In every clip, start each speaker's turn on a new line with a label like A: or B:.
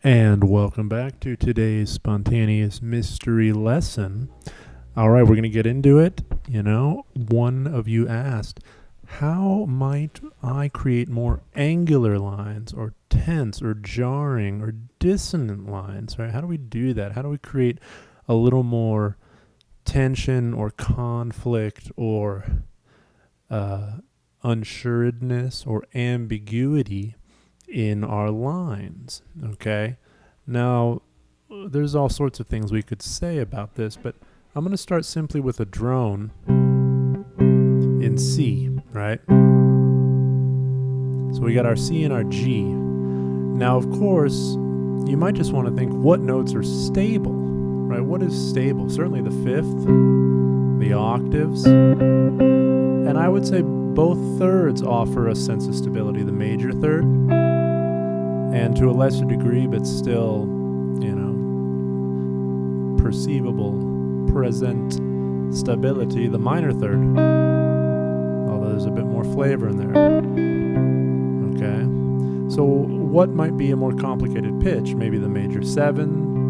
A: And welcome back to today's spontaneous mystery lesson. All right, we're going to get into it. One of you asked, how might I create more angular lines or tense or jarring or dissonant lines, right? How do we do that? How do we create a little more tension or conflict or unsuredness or ambiguity in our lines? Okay, now there's all sorts of things we could say about this, but I'm going to start simply with a drone in C, right? So we got our C and our G. Now, of course, you might just want to think, what notes are stable, right? What is stable? Certainly the fifth, the octaves, and I would say both thirds offer a sense of stability, the major third, and to a lesser degree, but still, perceivable, present stability, the minor third, although there's a bit more flavor in there. Okay, so what might be a more complicated pitch? Maybe the major 7,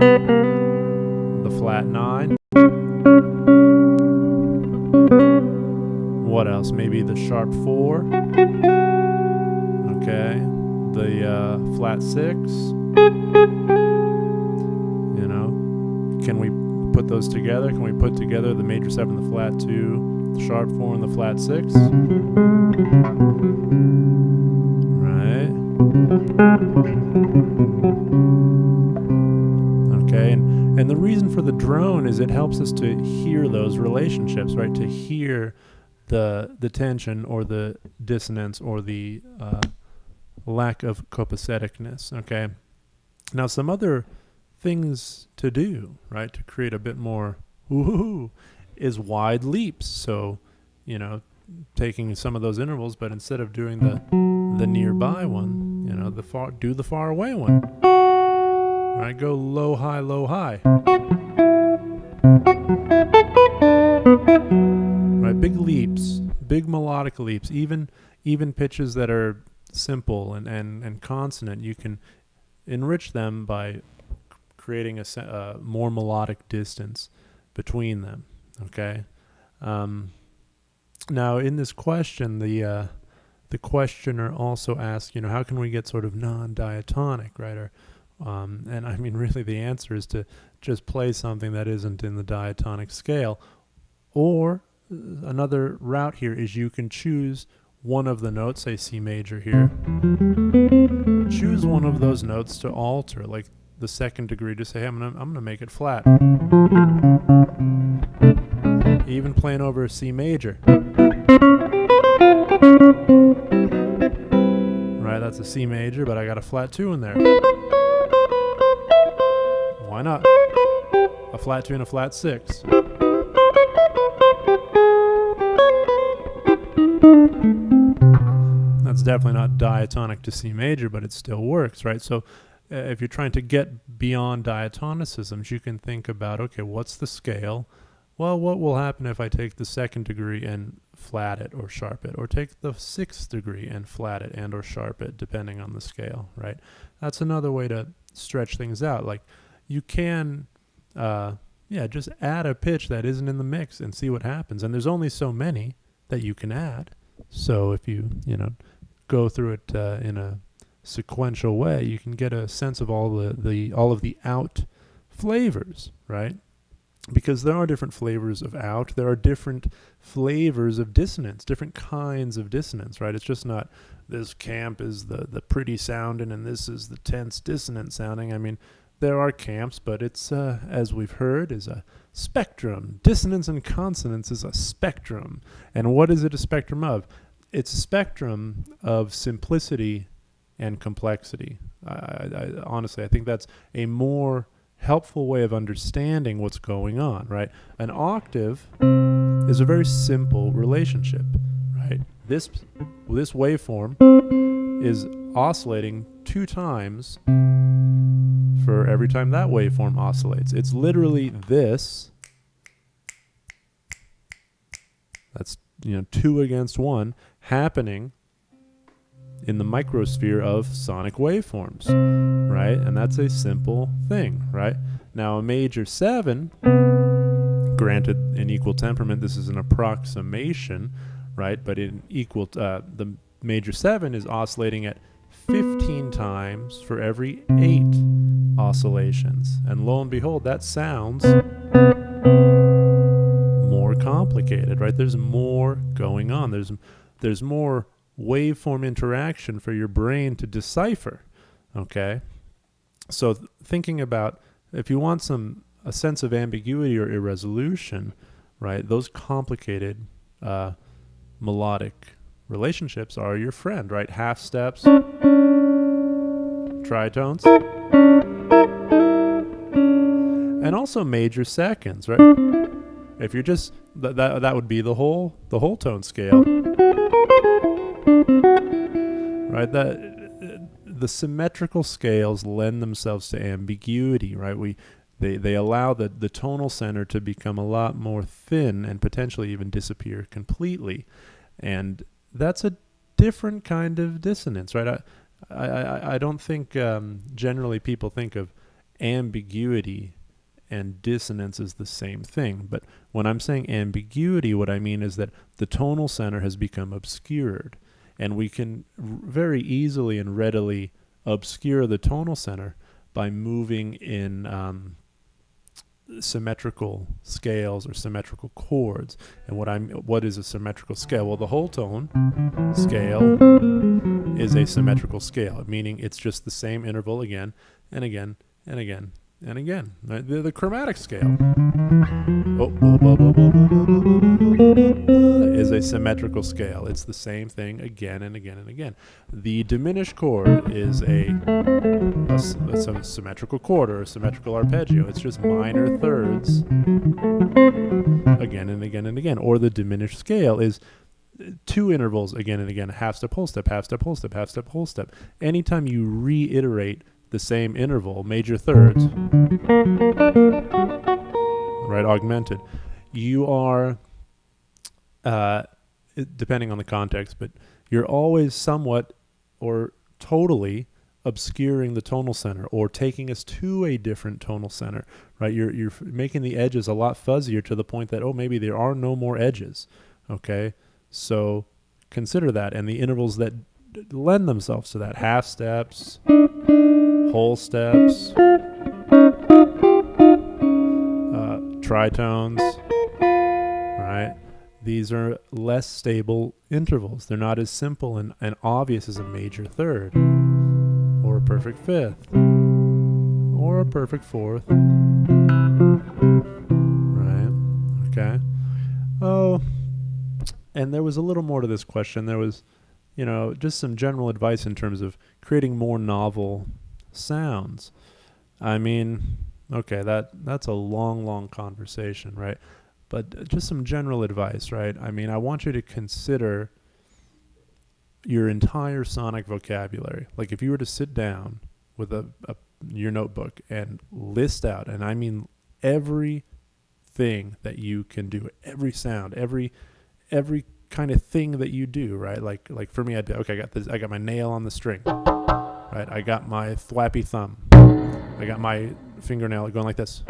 A: the flat 9. What else? Maybe the sharp 4. Okay, the flat 6. Can we put those together? Can we put together the major 7, the flat 2, the sharp 4, and the flat 6? Right. Okay, and the reason for the drone is it helps us to hear those relationships, right? To hear the tension or the dissonance or the lack of copaceticness. Okay, now some other things to do, right, to create a bit more woo-hoo, is wide leaps. So, taking some of those intervals, but instead of doing the nearby one, do the far away one. Right, go low, high, low, high. Right, big leaps, big melodic leaps, even pitches that are simple and consonant, you can enrich them by creating a more melodic distance between them. Okay. Now, in this question, the questioner also asked, how can we get sort of non-diatonic, right? Or and I mean, really, the answer is to just play something that isn't in the diatonic scale. Or another route here is you can choose one of the notes, say C major here. Choose one of those notes to alter, like the second degree, to say, hey, I'm gonna make it flat. Even playing over a C major. Right, that's a C major, but I got a flat 2 in there. Why not? A flat 2 and a flat 6. That's definitely not diatonic to C major, but it still works, right? So if you're trying to get beyond diatonicisms, you can think about, okay, what's the scale? Well, what will happen if I take the second degree and flat it or sharp it, or take the 6th degree and flat it and or sharp it, depending on the scale, right? That's another way to stretch things out. Like, you can just add a pitch that isn't in the mix and see what happens. And there's only so many that you can add. So if you go through it in a sequential way, you can get a sense of all of the out flavors, right? Because there are different flavors of out. There are different flavors of dissonance, different kinds of dissonance, right? It's just not this camp is the pretty sounding and this is the tense dissonant sounding. I mean, there are camps, but it's, as we've heard, is a spectrum. Dissonance and consonance is a spectrum. And what is it a spectrum of? It's a spectrum of simplicity and complexity. I honestly, I think that's a more helpful way of understanding what's going on, right? An octave is a very simple relationship, right? This waveform is oscillating 2 times for every time that waveform oscillates. It's literally this. That's 2 against 1 happening in the microsphere of sonic waveforms, right? And that's a simple thing, right? Now a major 7, granted in equal temperament, this is an approximation, right? But in equal, the major 7 is oscillating at 15 times for every 8 oscillations. And lo and behold, that sounds more complicated, right? There's more going on. There's more waveform interaction for your brain to decipher, okay? So thinking about, if you want a sense of ambiguity or irresolution, right, those complicated melodic relationships are your friend, right? Half steps, tritones, and also major seconds, right? If you're just that would be the whole tone scale, right? The symmetrical scales lend themselves to ambiguity, right? They allow the tonal center to become a lot more thin and potentially even disappear completely, and that's a different kind of dissonance, right? I don't think generally people think of ambiguity and dissonance is the same thing. But when I'm saying ambiguity, what I mean is that the tonal center has become obscured, and we can very easily and readily obscure the tonal center by moving in symmetrical scales or symmetrical chords. And what is a symmetrical scale? Well, the whole tone scale is a symmetrical scale, meaning it's just the same interval again and again and again and again. Right? The chromatic scale is a symmetrical scale. It's the same thing again and again and again. The diminished chord is a symmetrical chord or a symmetrical arpeggio. It's just minor thirds again and again and again. Or the diminished scale is 2 intervals again and again, half step, whole step, half step, whole step, half step, whole step. Anytime you reiterate the same interval, major thirds, right, augmented, you are, depending on the context, but you're always somewhat or totally obscuring the tonal center or taking us to a different tonal center, right? You're making the edges a lot fuzzier to the point that, oh, maybe there are no more edges, okay? So consider that, and the intervals that lend themselves to that, half steps, whole steps, tritones, right? These are less stable intervals. They're not as simple and obvious as a major third or a perfect fifth or a perfect fourth, right? Okay. Oh, and there was a little more to this question. There was, just some general advice in terms of creating more novel sounds. I mean, okay, that's a long conversation, right? But just some general advice, right? I mean, I want you to consider your entire sonic vocabulary. Like if you were to sit down with your notebook and list out, and I mean everything that you can do, every sound, every kind of thing that you do, right? Like for me, I'd be, okay, I got my nail on the string, right? I got my thwappy thumb. I got my fingernail going like this.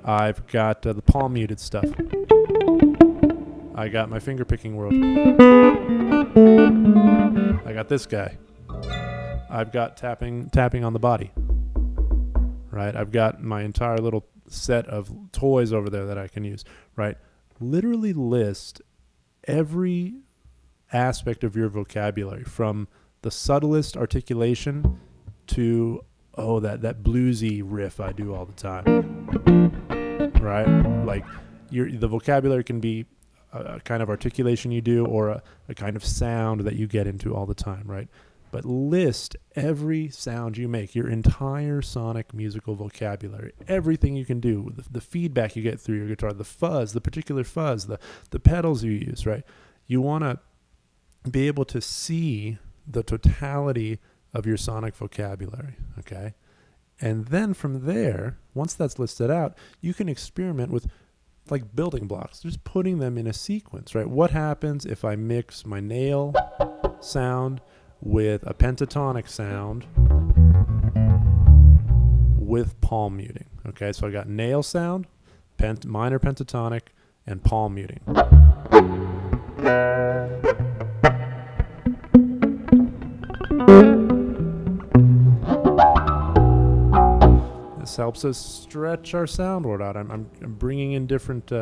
A: I've got the palm muted stuff. I got my finger picking world. I got this guy. I've got tapping on the body, right? I've got my entire little set of toys over there that I can use, right? Literally list every aspect of your vocabulary, from the subtlest articulation to that bluesy riff I do all the time, right? Like the vocabulary can be a kind of articulation you do or a kind of sound that you get into all the time, right? But list every sound you make, your entire sonic musical vocabulary, everything you can do, the feedback you get through your guitar, the fuzz, the particular fuzz, the pedals you use, right? You want to be able to see the totality of your sonic vocabulary, okay? And then from there, once that's listed out, you can experiment with like building blocks, just putting them in a sequence, right? What happens if I mix my nail sound with a pentatonic sound with palm muting. Okay, so I got nail sound, minor pentatonic, and palm muting. This helps us stretch our soundboard out. I'm bringing in different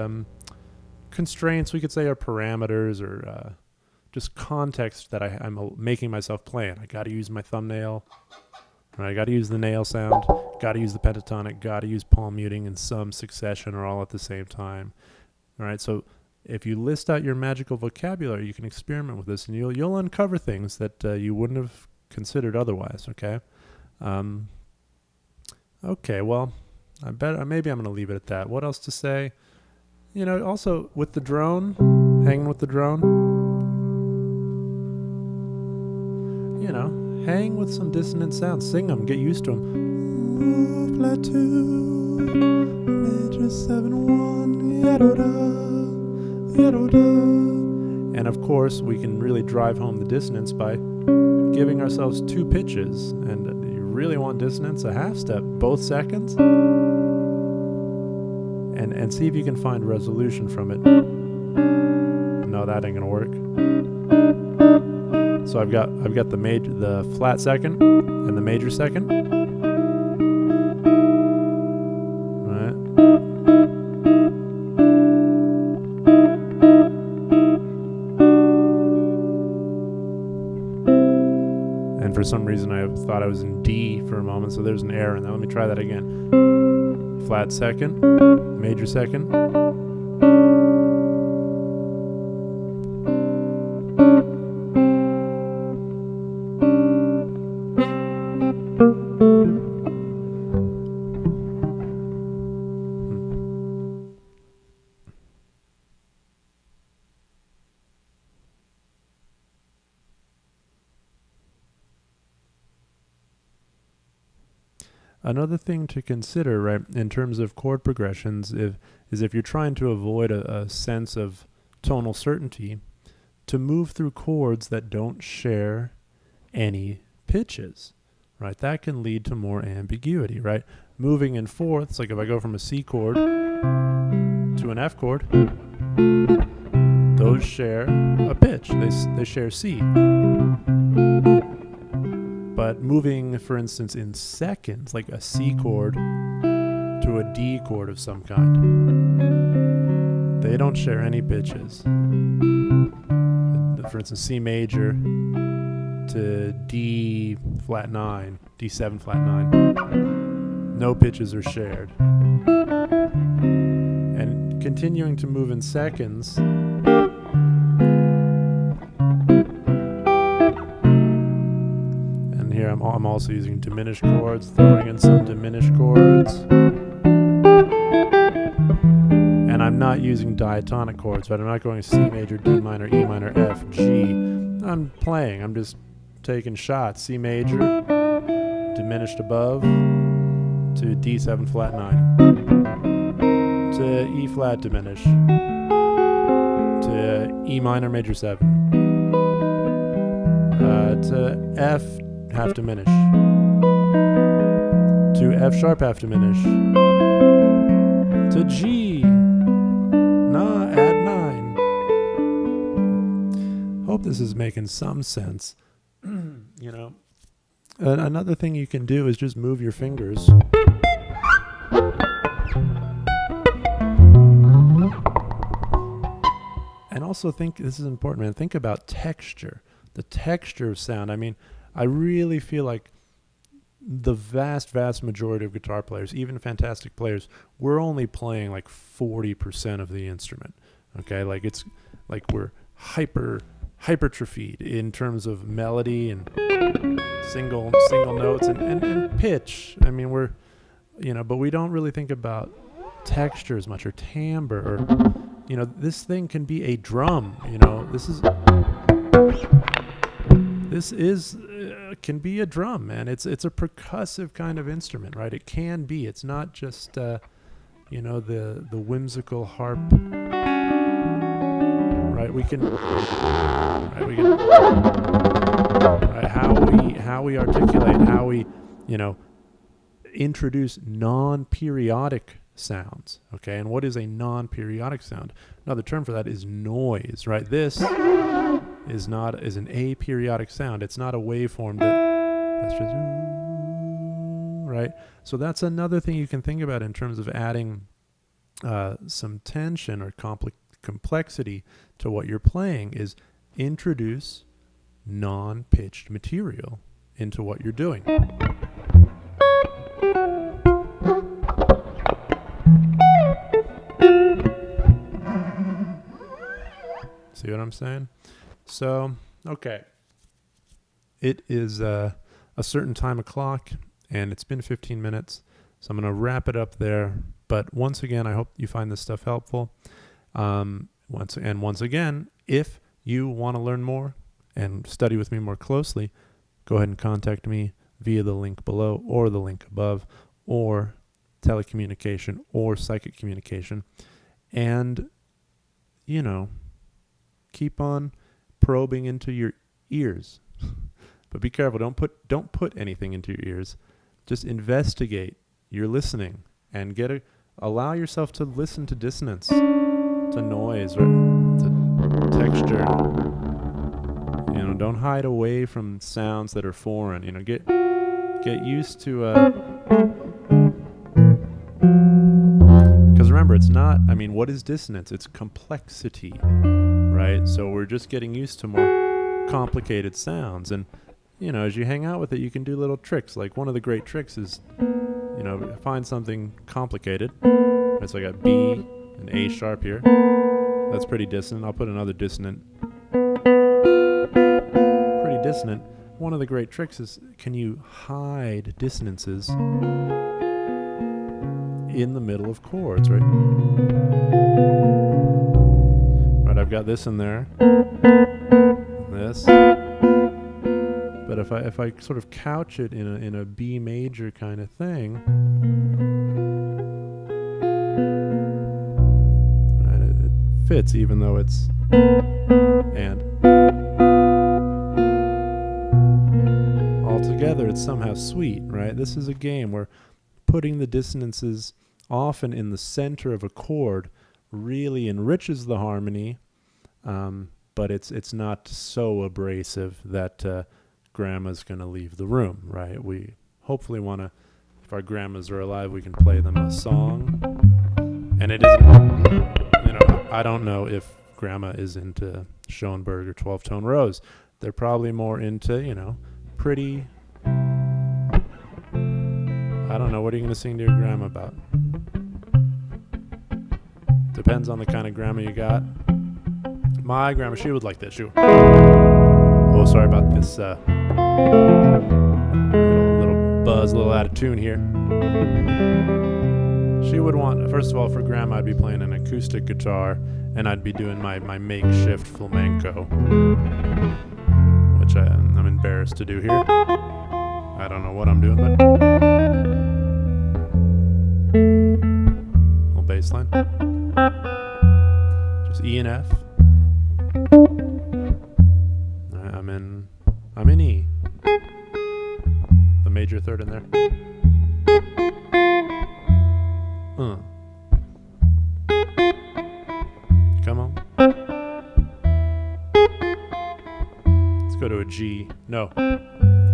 A: constraints, we could say, or parameters, or just context that I'm making myself play in. I got to use my thumbnail. Right, I got to use the nail sound. Got to use the pentatonic. Got to use palm muting in some succession or all at the same time. All right, so if you list out your magical vocabulary, you can experiment with this, and you'll uncover things that you wouldn't have considered otherwise. Okay. Okay. Well, maybe I'm going to leave it at that. What else to say? Also with the drone, hanging with the drone. Hang with some dissonant sounds. Sing them. Get used to them. Flat 2, major 7-1, and of course, we can really drive home the dissonance by giving ourselves 2 pitches. And you really want dissonance, a half step, both seconds. And see if you can find resolution from it. No, that ain't gonna work. So I've got the flat second and the major second. Right. And for some reason I thought I was in D for a moment, so there's an error in that. Let me try that again. Flat second, major second. Another thing to consider, right, in terms of chord progressions, is if you're trying to avoid a sense of tonal certainty, to move through chords that don't share any pitches, right? That can lead to more ambiguity, right? Moving in fourths, like if I go from a C chord to an F chord, those share a pitch. They share C. But moving, for instance, in seconds, like a C chord to a D chord of some kind, they don't share any pitches. For instance, C major to D flat 9, D7 flat 9, no pitches are shared. And continuing to move in seconds, here I'm also using diminished chords, throwing in some diminished chords. And I'm not using diatonic chords, right? I'm not going C major, D minor, E minor, F, G. I'm playing. I'm just taking shots. C major, diminished above, to D7 flat 9, to E flat diminished, to E minor major 7, to F half diminish, to F sharp half diminish, to G, add 9. Hope this is making some sense. Another thing you can do is just move your fingers. And also this is important, man, think about texture, the texture of sound. I mean, I really feel like the vast majority of guitar players, even fantastic players, we're only playing like 40% of the instrument. Okay, like it's like we're hypertrophied in terms of melody and single notes and pitch. I mean, but we don't really think about texture as much, or timbre, or this thing can be a drum. Can be a drum, man. It's a percussive kind of instrument, right? It can be. It's not just the whimsical harp, right? How we articulate, how we introduce non-periodic sounds. Okay, and what is a non-periodic sound? Another term for that is noise, right? This is an aperiodic sound. It's not a waveform that's just right. So that's another thing you can think about in terms of adding some tension or complexity to what you're playing, is introduce non-pitched material into what you're doing. See what I'm saying? So, okay. It is a certain time o'clock, and it's been 15 minutes, so I'm going to wrap it up there. But once again, I hope you find this stuff helpful. Once again, if you want to learn more and study with me more closely, go ahead and contact me via the link below or the link above, or telecommunication or psychic communication. And, you know, keep on probing into your ears. But be careful, don't put anything into your ears. Just investigate your listening and allow yourself to listen to dissonance, to noise, or to texture. You know, don't hide away from sounds that are foreign. You know, get used to because remember, it's not, I mean, what is dissonance? It's complexity, right? So we're just getting used to more complicated sounds. And, you know, as you hang out with it, you can do little tricks. Like one of the great tricks is, you know, find something complicated. Right, so I got B and A sharp here. That's pretty dissonant. I'll put another dissonant. Pretty dissonant. One of the great tricks is, can you hide dissonances in the middle of chords, right? Right, I've got this in there. This. But if I sort of couch it in a B major kind of thing, right, it fits even though it's and. Altogether, it's somehow sweet, right? This is a game where putting the dissonances often in the center of a chord really enriches the harmony, but it's not so abrasive that grandma's going to leave the room, right? We hopefully want to, if our grandmas are alive, we can play them a song. And it isn't, you know, I don't know if grandma is into Schoenberg or 12-tone rose. They're probably more into, you know, pretty, I don't know, what are you going to sing to your grandma about? Depends on the kind of grandma you got. My grandma, she would like this. Oh, sorry about this little buzz, little out of tune here. She would want, first of all, for grandma, I'd be playing an acoustic guitar, and I'd be doing my makeshift flamenco, which I'm embarrassed to do here. I don't know what I'm doing, but little bass line. Just E and F. I'm in E. The major third in there. Come on. Let's go to a G. No.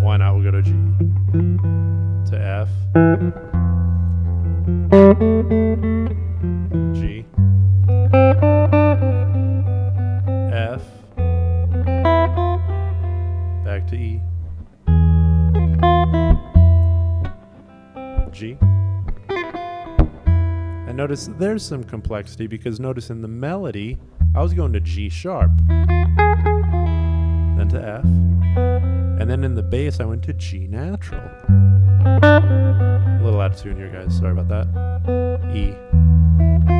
A: Why not? We'll go to G. To F. G. F. Back to E. G. And notice there's some complexity, because notice in the melody, I was going to G sharp, then to F, and then in the bass, I went to G natural. A little out of tune here, guys. Sorry about that. E.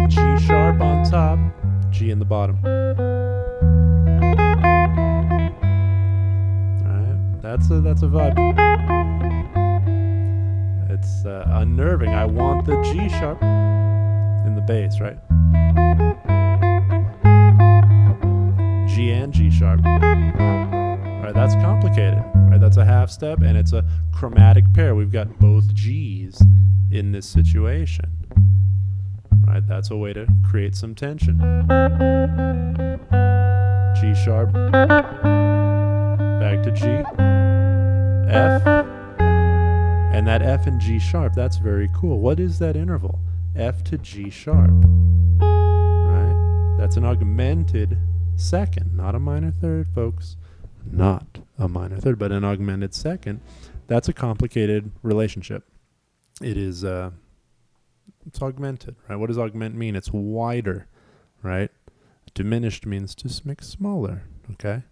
A: G sharp on top, G in the bottom. Alright, that's a vibe. It's unnerving. I want the G sharp in the bass, right? G and G sharp. Right, that's complicated. Right? right? That's a half step, and it's a chromatic pair. We've got both G's in this situation, right? That's a way to create some tension. G sharp, back to G, F, and that F and G sharp, that's very cool. What is that interval? F to G sharp, right? That's an augmented second, not a minor third, folks. Not a minor third, but an augmented second. That's a complicated relationship. It is, it's augmented, right? What does augment mean? It's wider, right? Diminished means to make smaller, okay?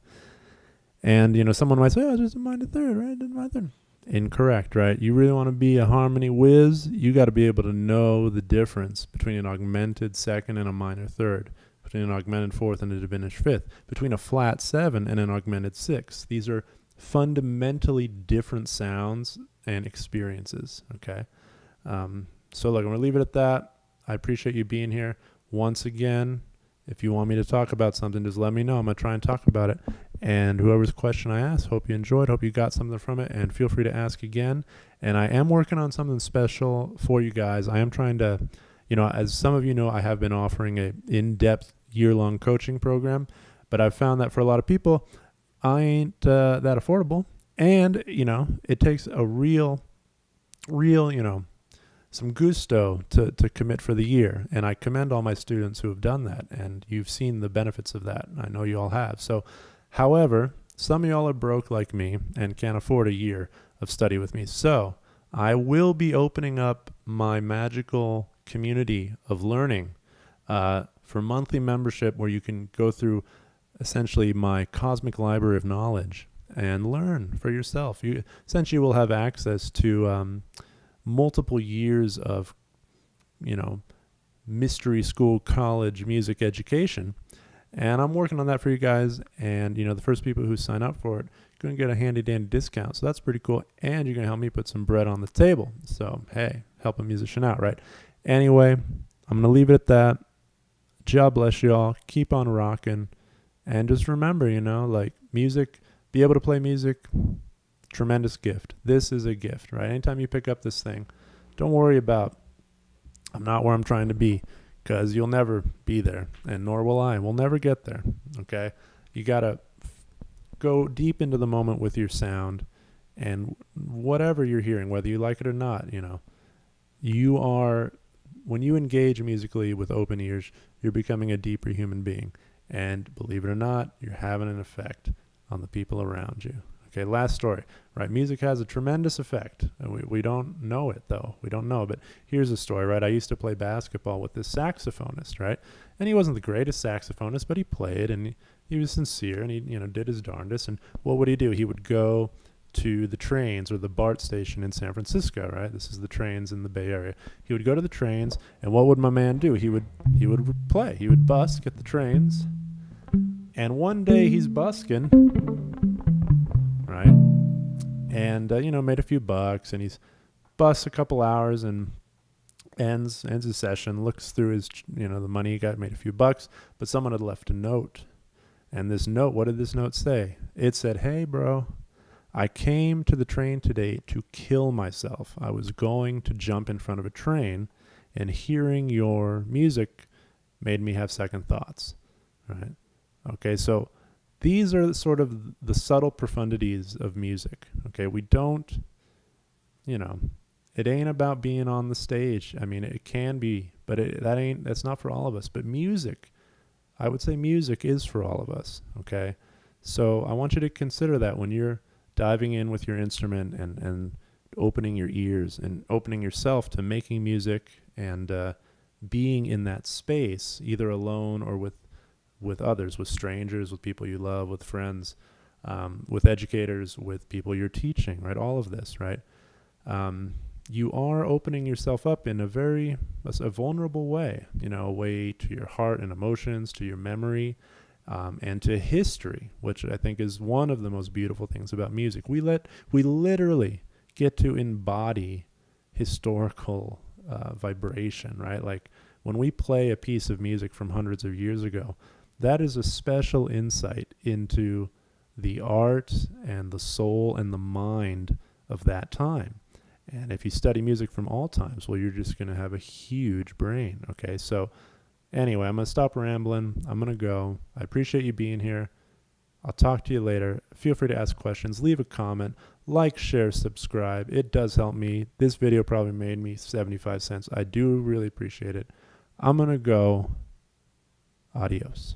A: And, you know, someone might say, oh, it's just a minor third, right? Just a minor third. Incorrect, right? You really want to be a harmony whiz, you got to be able to know the difference between an augmented second and a minor third, between an augmented fourth and a diminished fifth, between a flat seven and an augmented sixth. These are fundamentally different sounds and experiences, okay? So look, I'm going to leave it at that. I appreciate you being here. Once again, if you want me to talk about something, just let me know. I'm going to try and talk about it. And whoever's question I asked, hope you enjoyed, hope you got something from it, and feel free to ask again. And I am working on something special for you guys. I am trying to, you know, as some of you know, I have been offering a in-depth year-long coaching program, but I've found that for a lot of people, I ain't that affordable. And, you know, it takes a real, you know, some gusto to commit for the year. And I commend all my students who have done that, and you've seen the benefits of that. I know you all have. So, however, some of y'all are broke like me and can't afford a year of study with me. So I will be opening up my magical community of learning for monthly membership, where you can go through essentially my cosmic library of knowledge and learn for yourself. You essentially will have access to multiple years of, you know, mystery school, college, music education. And I'm working on that for you guys. And, you know, the first people who sign up for it are going to get a handy dandy discount. So that's pretty cool. And you're going to help me put some bread on the table. So, hey, help a musician out, right? Anyway, I'm going to leave it at that. God bless you all. Keep on rocking. And just remember, you know, like music, be able to play music, tremendous gift. This is a gift, right? Anytime you pick up this thing, don't worry about, I'm not where I'm trying to be, because you'll never be there, and nor will I. We'll never get there, okay? You got to go deep into the moment with your sound, and whatever you're hearing, whether you like it or not, you know, you are, when you engage musically with open ears, you're becoming a deeper human being. And believe it or not, you're having an effect on the people around you. Okay, last story, right? Music has a tremendous effect. We don't know it, though. We don't know. But here's a story, right? I used to play basketball with this saxophonist, right? And he wasn't the greatest saxophonist, but he played, and he was sincere, and he, you know, did his darndest. And what would he do? He would go to the trains, or the BART station in San Francisco, right? This is the trains in the Bay Area. He would go to the trains, and what would my man do? He would play. He would busk at the trains. And one day he's busking, right? And, you know, made a few bucks, and he's busts a couple hours and ends his session, looks through his, you know, the money he got, made a few bucks, but someone had left a note. And this note, what did this note say? It said, hey, bro, I came to the train today to kill myself. I was going to jump in front of a train, and hearing your music made me have second thoughts, right? Okay, so these are sort of the subtle profundities of music. Okay, we don't, you know, it ain't about being on the stage. I mean, it can be, but that's not for all of us. But music, I would say music is for all of us. Okay, so I want you to consider that when you're diving in with your instrument and opening your ears and opening yourself to making music and being in that space, either alone or with others, with strangers, with people you love, with friends, with educators, with people you're teaching, right? All of this, right? You are opening yourself up in a vulnerable way, you know, a way to your heart and emotions, to your memory, and to history, which I think is one of the most beautiful things about music. We literally get to embody historical vibration, right? Like when we play a piece of music from hundreds of years ago, that is a special insight into the art and the soul and the mind of that time. And if you study music from all times, well, you're just going to have a huge brain. Okay, so anyway, I'm going to stop rambling. I'm going to go. I appreciate you being here. I'll talk to you later. Feel free to ask questions. Leave a comment. Like, share, subscribe. It does help me. This video probably made me 75 cents. I do really appreciate it. I'm going to go. Adios.